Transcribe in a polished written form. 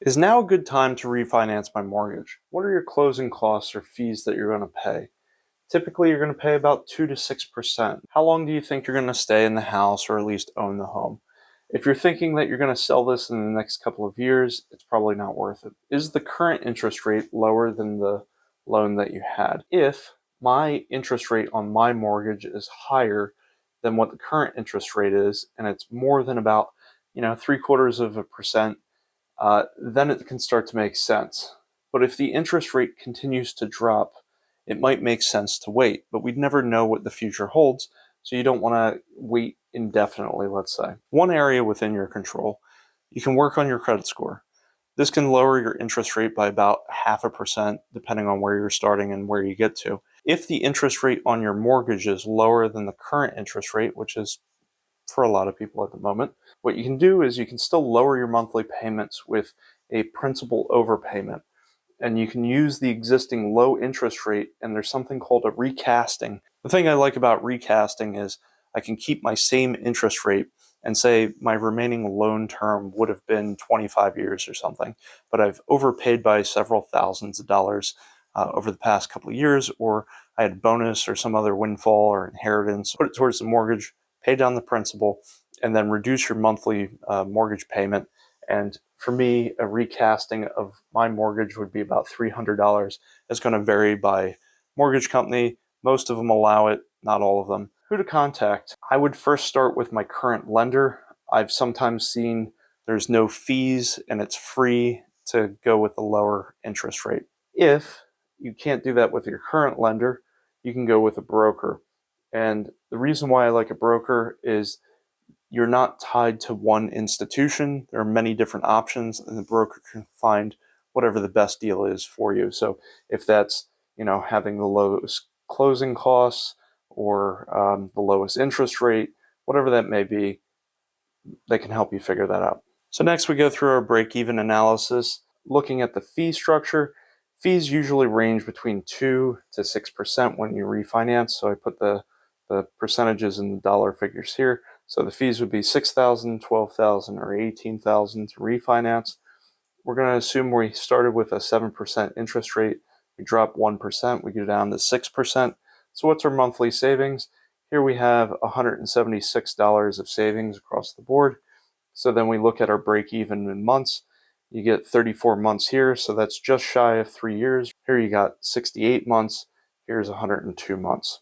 Is now a good time to refinance my mortgage? What are your closing costs or fees that you're going to pay? Typically, you're going to pay about 2 to 6%. How long do you think you're going to stay in the house or at least own the home? If you're thinking that you're going to sell this in the next couple of years, it's probably not worth it. Is the current interest rate lower than the loan that you had? If my interest rate on my mortgage is higher than what the current interest rate is, and it's more than about, 0.75%, then it can start to make sense. But if the interest rate continues to drop, it might make sense to wait, but we'd never know what the future holds, so you don't want to wait indefinitely, let's say. One area within your control, you can work on your credit score. This can lower your interest rate by about 0.5%, depending on where you're starting and where you get to. If the interest rate on your mortgage is lower than the current interest rate, which is for a lot of people at the moment, what you can do is you can still lower your monthly payments with a principal overpayment. And you can use the existing low interest rate, and there's something called a recasting. The thing I like about recasting is I can keep my same interest rate and say my remaining loan term would have been 25 years or something, but I've overpaid by several thousands of dollars over the past couple of years, or I had bonus or some other windfall or inheritance, put it towards the mortgage, pay down the principal, and then reduce your monthly mortgage payment. And for me, a recasting of my mortgage would be about $300. It's going to vary by mortgage company. Most of them allow it, not all of them. Who to contact? I would first start with my current lender. I've sometimes seen there's no fees and it's free to go with a lower interest rate. If you can't do that with your current lender, you can go with a broker. And the reason why I like a broker is you're not tied to one institution. There are many different options, and the broker can find whatever the best deal is for you. So if that's, having the lowest closing costs or the lowest interest rate, whatever that may be, they can help you figure that out. So next we go through our break-even analysis, looking at the fee structure. Fees usually range between 2 to 6% when you refinance. So I put the percentages in the dollar figures here. So the fees would be $6,000, $12,000, or $18,000 to refinance. We're going to assume we started with a 7% interest rate. We drop 1%, we go down to 6%. So what's our monthly savings? Here we have $176 of savings across the board. So then we look at our break even in months. You get 34 months here, so that's just shy of 3 years. Here you got 68 months. Here's 102 months.